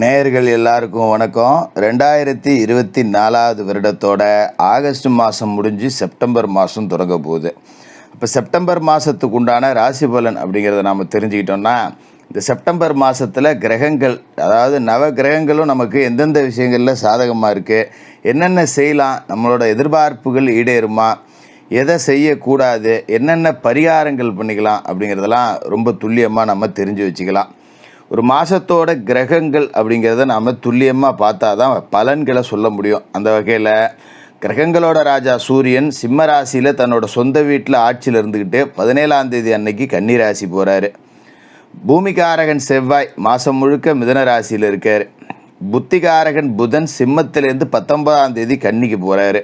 நேயர்கள் எல்லாருக்கும் வணக்கம். 2024 வருடத்தோட ஆகஸ்ட் மாதம் முடிஞ்சு செப்டம்பர் மாதம் தொடங்க போகுது. இப்போ செப்டம்பர் மாதத்துக்கு உண்டான ராசி பலன் அப்படிங்கிறத நாம் தெரிஞ்சுக்கிட்டோம்னா, இந்த செப்டம்பர் மாதத்தில் கிரகங்கள், அதாவது நவ கிரகங்களும் நமக்கு எந்தெந்த விஷயங்களில் சாதகமாக இருக்குது, என்னென்ன செய்யலாம், நம்மளோட எதிர்பார்ப்புகள் ஈடேறுமா, எதை செய்யக்கூடாது, என்னென்ன பரிகாரங்கள் பண்ணிக்கலாம் அப்படிங்கிறதெல்லாம் ரொம்ப துல்லியமாக நம்ம தெரிஞ்சு வச்சுக்கலாம். ஒரு மாதத்தோட கிரகங்கள் அப்படிங்கிறத நாம் துல்லியமாக பார்த்தா தான் பலன்களை சொல்ல முடியும். அந்த வகையில் கிரகங்களோட ராஜா சூரியன் சிம்ம ராசியில் தன்னோட சொந்த வீட்டில் ஆட்சியில் இருந்துக்கிட்டு 17ஆம் தேதி அன்னைக்கு கன்னி ராசி போகிறாரு. பூமிகாரகன் செவ்வாய் மாதம் முழுக்க மிதுன ராசியில் இருக்கார். புத்திகாரகன் புதன் சிம்மத்திலேருந்து 19ஆம் தேதி கன்னிக்கு போகிறாரு.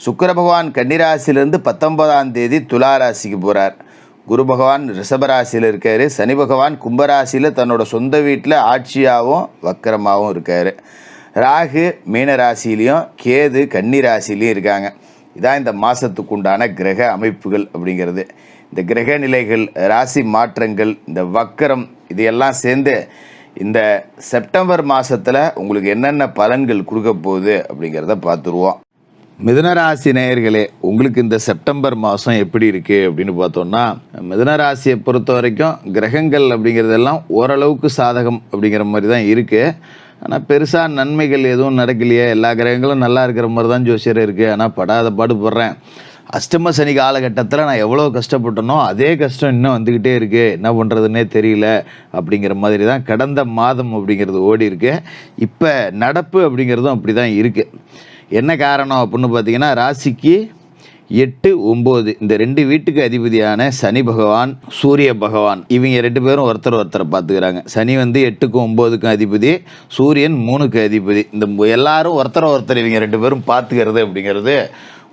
சுக்கிர பகவான் கன்னிராசிலேருந்து 19ஆம் தேதி துலா ராசிக்கு போகிறார். குரு பகவான் ரிஷபராசியில் இருக்கார். சனி பகவான் கும்பராசியில் தன்னோட சொந்த வீட்டில் ஆட்சியாகவும் வக்கரமாகவும் இருக்கார். ராகு மீன ராசிலையும் கேது கன்னி ராசிலையும் இருக்காங்க. இதான் இந்த மாதத்துக்கு உண்டான கிரக அமைப்புகள் அப்படிங்கிறது. இந்த கிரக நிலைகள், ராசி மாற்றங்கள், இந்த வக்கரம், இதையெல்லாம் சேர்ந்து இந்த செப்டம்பர் மாதத்தில் உங்களுக்கு என்னென்ன பலன்கள் கொடுக்க போகுது அப்படிங்கிறத பார்த்துருவோம். மிதுனராசி நேயர்களே, உங்களுக்கு இந்த செப்டம்பர் மாதம் எப்படி இருக்குது அப்படின்னு பார்த்தோன்னா, மிதுனராசியை பொறுத்த வரைக்கும் கிரகங்கள் அப்படிங்கிறதெல்லாம் ஓரளவுக்கு சாதகம் அப்படிங்கிற மாதிரி தான் இருக்குது. ஆனால் பெருசாக நன்மைகள் எதுவும் நடக்கலையே, எல்லா கிரகங்களும் நல்லா இருக்கிற மாதிரி தான் ஜோசியர் இருக்குது. ஆனால் படாத பாடுபடுறேன். அஷ்டம சனி காலகட்டத்தில் நான் எவ்வளோ கஷ்டப்பட்டனோ அதே கஷ்டம் இன்னும் வந்துக்கிட்டே இருக்குது, என்ன பண்ணுறதுன்னே தெரியல அப்படிங்கிற மாதிரி தான் கடந்த மாதம் அப்படிங்கிறது ஓடி இருக்கு. இப்போ நடப்பு அப்படிங்கிறதும் அப்படி தான் இருக்குது. என்ன காரணம் அப்படின்னு பார்த்தீங்கன்னா, ராசிக்கு 8, 9 இந்த 2 வீட்டுக்கு அதிபதியான சனி பகவான், சூரிய பகவான், இவங்க 2 பேரும் ஒருத்தரை பார்த்துக்கிறாங்க. சனி 8க்கும் 9க்கும் அதிபதி, சூரியன் 3க்கு அதிபதி. இந்த எல்லாரும் ஒருத்தர் இவங்க 2 பேரும் பார்த்துக்கிறது அப்படிங்கிறது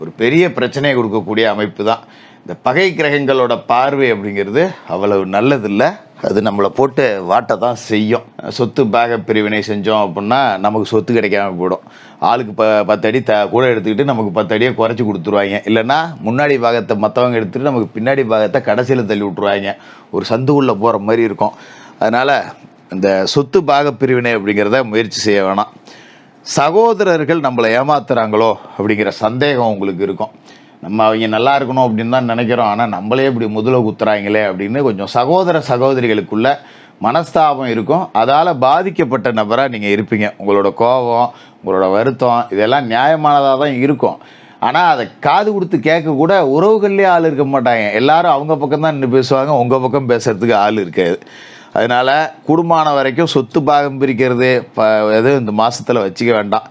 ஒரு பெரிய பிரச்சனையை கொடுக்கக்கூடிய அமைப்பு தான். இந்த பகை கிரகங்களோட பார்வை அப்படிங்கிறது அவ்வளவு நல்லதில்லை. அது நம்மளை போட்டு வாட்ட தான் செய்யும். சொத்து பாக பிரிவினை செஞ்சோம் அப்படின்னா நமக்கு சொத்து கிடைக்காம போயிடும். ஆளுக்கு 10 அடி கூட எடுத்துக்கிட்டு நமக்கு 10 அடியை குறைச்சி கொடுத்துருவாங்க. இல்லைன்னா முன்னாடி பாகத்தை மற்றவங்க எடுத்துகிட்டு நமக்கு பின்னாடி பாகத்தை கடைசியில் தள்ளி விட்ருவாங்க. ஒரு சந்துக்குள்ளே போகிற மாதிரி இருக்கும். அதனால் இந்த சொத்து பாக பிரிவினை அப்படிங்கிறத முயற்சி செய்ய வேணாம். சகோதரர்கள் நம்மளை ஏமாத்துறாங்களோ அப்படிங்கிற சந்தேகம் உங்களுக்கு இருக்கும். நம்ம அவங்க நல்லா இருக்கணும் அப்படின்னு தான் நினைக்கிறோம், ஆனால் நம்மளே இப்படி முதல குத்துறாங்களே அப்படின்னு கொஞ்சம் சகோதரிகளுக்குள்ள மனஸ்தாபம் இருக்கும். அதால் பாதிக்கப்பட்ட நபராக நீங்கள் இருப்பீங்க. உங்களோட கோபம், உங்களோட வருத்தம் இதெல்லாம் நியாயமானதாக தான் இருக்கும். ஆனால் அதை காது கொடுத்து கேட்கக்கூட உறவுகள்லேயே ஆள் இருக்க மாட்டாங்க. எல்லாரும் அவங்க பக்கம் தான் நின்று பேசுவாங்க, உங்கள் பக்கம் பேசுறதுக்கு ஆள் இருக்காது. அதனால் குடும்பமான வரைக்கும் சொத்து பாகம் பிரிக்கிறது எதுவும் இந்த மாதத்தில் வச்சுக்க வேண்டாம்.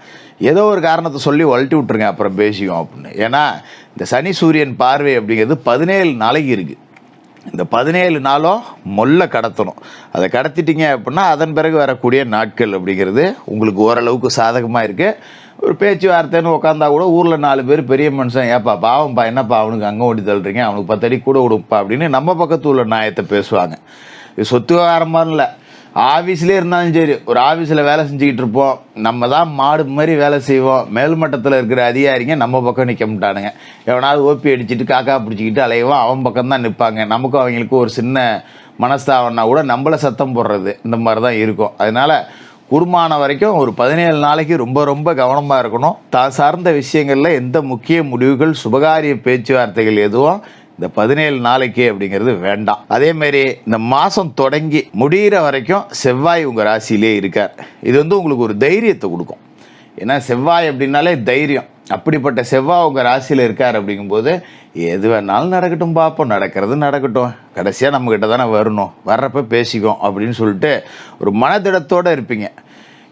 ஏதோ ஒரு காரணத்தை சொல்லி வளட்டி விட்ருங்க, அப்புறம் பேசிக்கும் அப்படின்னு. ஏன்னா இந்த சனி சூரியன் பார்வை அப்படிங்கிறது 17 நாளைக்கு இருக்குது. இந்த 17 நாளும் மொல்ல கடத்தணும். அதை கடத்திட்டீங்க அப்படின்னா அதன் பிறகு வரக்கூடிய நாட்கள் அப்படிங்கிறது உங்களுக்கு ஓரளவுக்கு சாதகமாக இருக்குது. ஒரு பேச்சுவார்த்தைன்னு உட்காந்தா கூட ஊரில் 4 பேர் பெரிய மனுஷன், ஏப்பா பாவம்ப்பா, என்னப்பா அவனுக்கு அங்கே ஓடி தள்ளுறீங்க, அவனுக்கு 10 அடி கூட கொடுப்பா அப்படின்னு நம்ம பக்கத்து உள்ள நியாயத்தை பேசுவாங்க. இது சொத்து விவகாரமாக இல்லை, ஆஃபீஸ்லேயே இருந்தாலும் சரி. ஒரு ஆஃபீஸில் வேலை செஞ்சுக்கிட்டு இருப்போம், நம்ம தான் மாடு மாதிரி வேலை செய்வோம். மேல்மட்டத்தில் இருக்கிற அதிகாரிங்க நம்ம பக்கம் நிற்க மாட்டானுங்க. எவனாவது ஓப்பி அடிச்சுட்டு காக்கா பிடிச்சிக்கிட்டு அலையவும் அவன் பக்கம் தான் நிற்பாங்க. நமக்கும் அவங்களுக்கும் ஒரு சின்ன மனஸ்தாபம்னா கூட நம்மளை சத்தம் போடுறது, இந்த மாதிரி தான் இருக்கும். அதனால் குடும்பமான வரைக்கும் ஒரு 17 நாளைக்கு ரொம்ப ரொம்ப கவனமாக இருக்கணும். தான் சார்ந்த விஷயங்களில் எந்த முக்கிய முடிவுகள், சுபகாரிய பேச்சுவார்த்தைகள் எதுவும் இந்த 17 நாளைக்கு அப்படிங்கிறது வேண்டாம். அதேமாரி இந்த மாதம் தொடங்கி முடிகிற வரைக்கும் செவ்வாய் உங்கள் ராசியிலே இருக்கார். இது உங்களுக்கு ஒரு தைரியத்தை கொடுக்கும். ஏன்னா செவ்வாய் அப்படின்னாலே தைரியம். அப்படிப்பட்ட செவ்வாய் உங்கள் ராசியில் இருக்கார் அப்படிங்கும்போது எது வேணாலும் நடக்கட்டும், பார்ப்போம், நடக்கிறது நடக்கட்டும், கடைசியாக நம்மக்கிட்ட தானே வரணும், வர்றப்ப பேசிக்கும் அப்படின்னு சொல்லிட்டு ஒரு மனதிடத்தோடு இருப்பீங்க.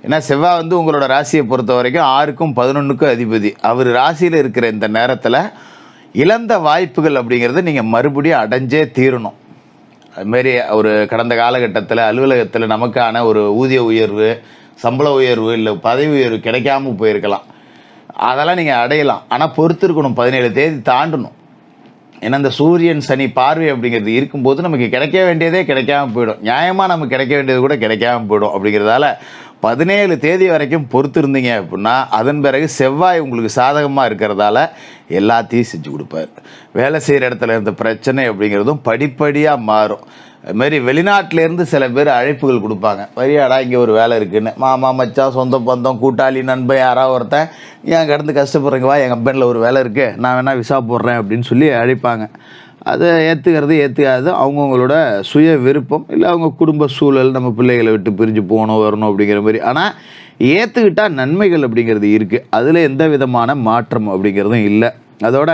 ஏன்னா செவ்வாய் உங்களோட ராசியை பொறுத்த வரைக்கும் 6க்கும் 11க்கும் அதிபதி. அவர் ராசியில் இருக்கிற இந்த நேரத்தில் இழந்த வாய்ப்புகள் அப்படிங்கிறத நீங்கள் மறுபடியும் அடைஞ்சே தீரணும். அதுமாரி ஒரு கடந்த காலகட்டத்தில் அலுவலகத்தில் நமக்கான ஒரு ஊதிய உயர்வு, சம்பள உயர்வு, இல்லை பதவி உயர்வு கிடைக்காம போயிருக்கலாம். அதெல்லாம் நீங்கள் அடையலாம். ஆனால் பொறுத்திருக்கணும், 17 தேதி தாண்டணும். ஏன்னா இந்த சூரியன் சனி பார்வை அப்படிங்கிறது இருக்கும்போது நமக்கு கிடைக்க வேண்டியதே கிடைக்காம போயிடும். நியாயமாக நமக்கு கிடைக்க வேண்டியது கூட கிடைக்காம போயிடும். அப்படிங்கிறதால 17 தேதி வரைக்கும் பொறுத்திருந்தீங்க அப்படின்னா அதன் பிறகு செவ்வாய் உங்களுக்கு சாதகமாக இருக்கிறதால எல்லாத்தையும் செஞ்சு கொடுப்பார். வேலை செய்கிற இடத்துல இருந்த பிரச்சனை அப்படிங்கிறதும் படிப்படியாக மாறும். அதுமாரி வெளிநாட்டிலேருந்து சில பேர் அழைப்புகள் கொடுப்பாங்க, வரியாடா இங்கே ஒரு வேலை இருக்குதுன்னு. மாமா மச்சான் சொந்த பந்தம் கூட்டாளி நண்பன் யாராவது ஒருத்தன் ஏன் கடந்து கஷ்டப்படுறீங்க வா, என் கம்பெனியில் ஒரு வேலை இருக்குது, நான் வேணால் விசா போடுறேன் அப்படின்னு சொல்லி அழைப்பாங்க. அதை ஏற்றுக்காது அவங்கவுங்களோட சுய விருப்பம், இல்லை அவங்க குடும்ப சூழல், நம்ம பிள்ளைகளை விட்டு பிரிஞ்சு போகணும் வரணும் அப்படிங்கிற மாதிரி. ஆனால் ஏற்றுக்கிட்டால் நன்மைகள் அப்படிங்கிறது இருக்குது, அதில் எந்த விதமான மாற்றம் அப்படிங்கிறதும் இல்லை. அதோட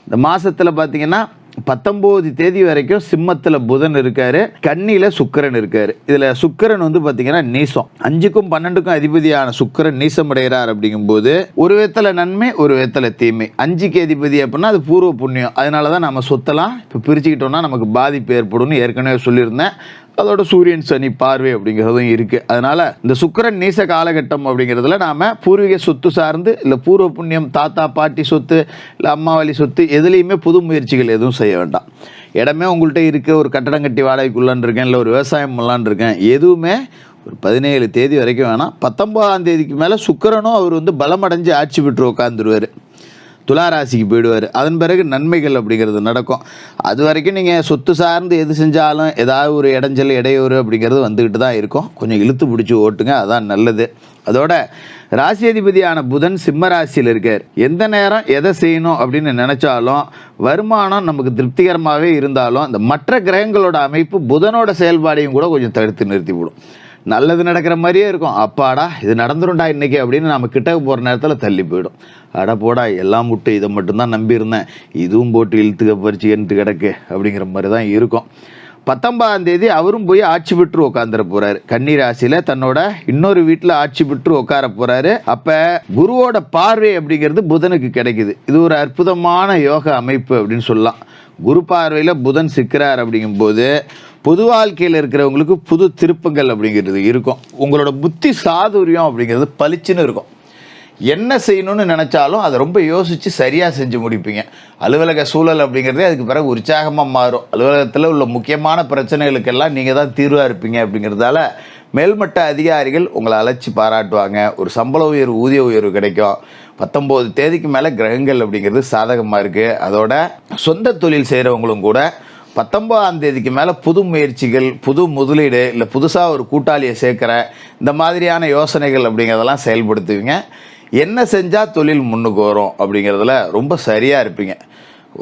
இந்த மாதத்தில் பார்த்திங்கன்னா 19 தேதி வரைக்கும் சிம்மத்தில் புதன் இருக்கார், கன்னியில் சுக்கிரன் இருக்கார். இதில் சுக்கிரன் வந்து பார்த்திங்கன்னா நீசம், 5க்கும் 12க்கும் அதிபதியான சுக்கிரன் நீசம் அடைகிறார். அப்படிங்கும்போது ஒரு விதத்தில் நன்மை, ஒரு விதத்தில் தீமை. 5க்கு அதிபதி அப்படின்னா அது பூர்வ புண்ணியம், அதனால தான் நம்ம சொத்தெல்லாம் இப்போ பிரிச்சுக்கிட்டோம்னா நமக்கு பாதிப்பு ஏற்படும்னு ஏற்கனவே சொல்லியிருந்தேன். அதோட சூரியன் சனி பார்வை அப்படிங்கிறதும் இருக்குது. அதனால் இந்த சுக்கிரன் நீச காலகட்டம் அப்படிங்கிறதுல நாம் பூர்வீக சொத்து சார்ந்து, இல்லை பூர்வ புண்ணியம், தாத்தா பாட்டி சொத்து, இல்லை அம்மா வழி சொத்து, எதுலேயுமே புது முயற்சிகள் எதுவும் செய்ய வேண்டாம். இடமே உங்கள்கிட்ட இருக்குது, ஒரு கட்டடம் கட்டி வாடகைக்குள்ளான் இருக்கேன், இல்லை ஒரு விவசாயம் பண்ணலான் இருக்கேன், எதுவுமே ஒரு 17 தேதி வரைக்கும் வேணாம். 19ஆம் தேதிக்கு மேலே சுக்கிரனும் அவர் வந்து பலமடைஞ்சு ஆட்சி பெற்று உட்காந்துருவார், துளாராசிக்கு போயிடுவார். அதன் பிறகு நன்மைகள் அப்படிங்கிறது நடக்கும். அது வரைக்கும் நீங்கள் சொத்து சார்ந்து எது செஞ்சாலும் ஏதாவது ஒரு இடைஞ்சல் இடையூறு அப்படிங்கிறது வந்துக்கிட்டு தான் இருக்கும். கொஞ்சம் இழுத்து பிடிச்சி ஓட்டுங்க, அதான் நல்லது. அதோட ராசி அதிபதியான புதன் சிம்ம ராசியில் இருக்கார். எந்த நேரம் எதை செய்யணும் அப்படின்னு நினச்சாலும், வருமானம் நமக்கு திருப்திகரமாகவே இருந்தாலும், இந்த மற்ற கிரகங்களோட அமைப்பு புதனோட செயல்பாடையும் கூட கொஞ்சம் தடுத்து நிறுத்திவிடும். நல்லது நடக்கிற மாதிரியே இருக்கும், அப்பாடா இது நடந்துரும்டா இன்றைக்கி அப்படின்னு நம்ம கிட்ட போகிற நேரத்தில் தள்ளி போயிடும். அட போடா எல்லாம் முட்டு, இதை மட்டும்தான் நம்பியிருந்தேன், இதுவும் போட்டு இழுத்துக்க பறிச்சு கிடக்கு அப்படிங்கிற மாதிரி தான் இருக்கும். 19ஆம் தேதி அவரும் போய் ஆட்சி பெற்று உட்காந்துட போகிறாரு, கன்னி ராசியில் தன்னோட இன்னொரு வீட்டில் ஆட்சி பெற்று உட்கார போகிறாரு. அப்போ குருவோட பார்வை அப்படிங்கிறது புதனுக்கு கிடைக்குது. இது ஒரு அற்புதமான யோக அமைப்பு அப்படின்னு சொல்லலாம். குரு பார்வையில் புதன் சிக்கிறார் அப்படிங்கும்போது பொது வாழ்க்கையில் இருக்கிறவங்களுக்கு புது திருப்பங்கள் அப்படிங்கிறது இருக்கும். உங்களோட புத்தி சாதுரியம் அப்படிங்கிறது பளிச்சுன்னு இருக்கும். என்ன செய்யணும்னு நினச்சாலும் அதை ரொம்ப யோசித்து சரியாக செஞ்சு முடிப்பீங்க. அலுவலக சூழல் அப்படிங்கிறதே அதுக்கு பிறகு உற்சாகமாக மாறும். அலுவலகத்தில் உள்ள முக்கியமான பிரச்சனைகளுக்கெல்லாம் நீங்கள் தான் தீர்வாக இருப்பீங்க. அப்படிங்கிறதால மேல்மட்ட அதிகாரிகள் உங்களை அழைச்சி பாராட்டுவாங்க. ஒரு சம்பள உயர்வு, ஊதிய உயர்வு கிடைக்கும். 19 தேதிக்கு மேலே கிரகங்கள் அப்படிங்கிறது சாதகமாக இருக்குது. அதோட சொந்த தொழில் செய்கிறவங்களும் கூட 19ஆம் தேதிக்கு மேலே புது முயற்சிகள், புது முதலீடு, இல்லை புதுசாக ஒரு கூட்டாளியை சேர்க்குற இந்த மாதிரியான யோசனைகள் அப்படிங்கிறதெல்லாம் செயல்படுத்துவீங்க. என்ன செஞ்சால் தொழில் முன்னுக்கு வரும் அப்படிங்கிறதுல ரொம்ப சரியாக இருப்பீங்க.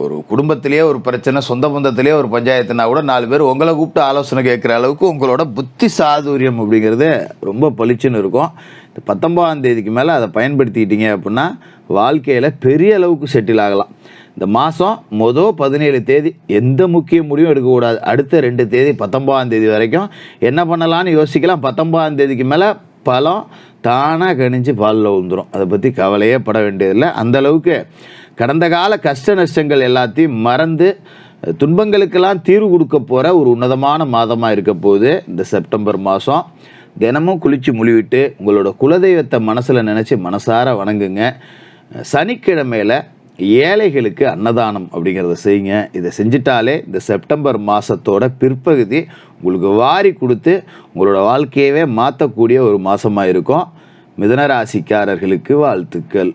ஒரு குடும்பத்திலேயே ஒரு பிரச்சனை, சொந்த பந்தத்திலேயே ஒரு பஞ்சாயத்துனா கூட 4 பேர் உங்களை கூப்பிட்டு ஆலோசனை கேட்குற அளவுக்கு உங்களோட புத்தி சாதுரியம் அப்படிங்கிறது ரொம்ப பளிச்சுன்னு இருக்கும். இந்த 19ஆம் தேதிக்கு மேலே அதை பயன்படுத்திக்கிட்டீங்க அப்படின்னா வாழ்க்கையில் பெரிய அளவுக்கு செட்டில் ஆகலாம். இந்த மாதம் 17 தேதி எந்த முக்கிய முடிவும் எடுக்கக்கூடாது. அடுத்த 2 தேதி 19ஆம் தேதி வரைக்கும் என்ன பண்ணலான்னு யோசிக்கலாம். 19ஆம் தேதிக்கு மேலே பழம் தானாக கணிஞ்சு பாலில் விழுந்துடும். அதை பற்றி கவலையே பட வேண்டியதில்லை. அந்தளவுக்கு கடந்த கால கஷ்ட நஷ்டங்கள் எல்லாத்தையும் மறந்து துன்பங்களுக்கெல்லாம் தீர்வு கொடுக்க போகிற ஒரு உன்னதமான மாதமாக இருக்க போகுது இந்த செப்டம்பர் மாதம். தினமும் குளித்து முழுவிட்டு உங்களோட குலதெய்வத்தை மனசில் நினச்சி மனசார வணங்குங்க. சனிக்கிழமையில் ஏழைகளுக்கு அன்னதானம் அப்படிங்கிறத செய்யுங்க. இதை செஞ்சிட்டாலே இந்த செப்டம்பர் மாதத்தோட பிற்பகுதி உங்களுக்கு வாரி கொடுத்து உங்களோட வாழ்க்கையவே மாற்றக்கூடிய ஒரு மாதமாக இருக்கும். மிதுன ராசிக்காரர்களுக்கு வாழ்த்துக்கள்.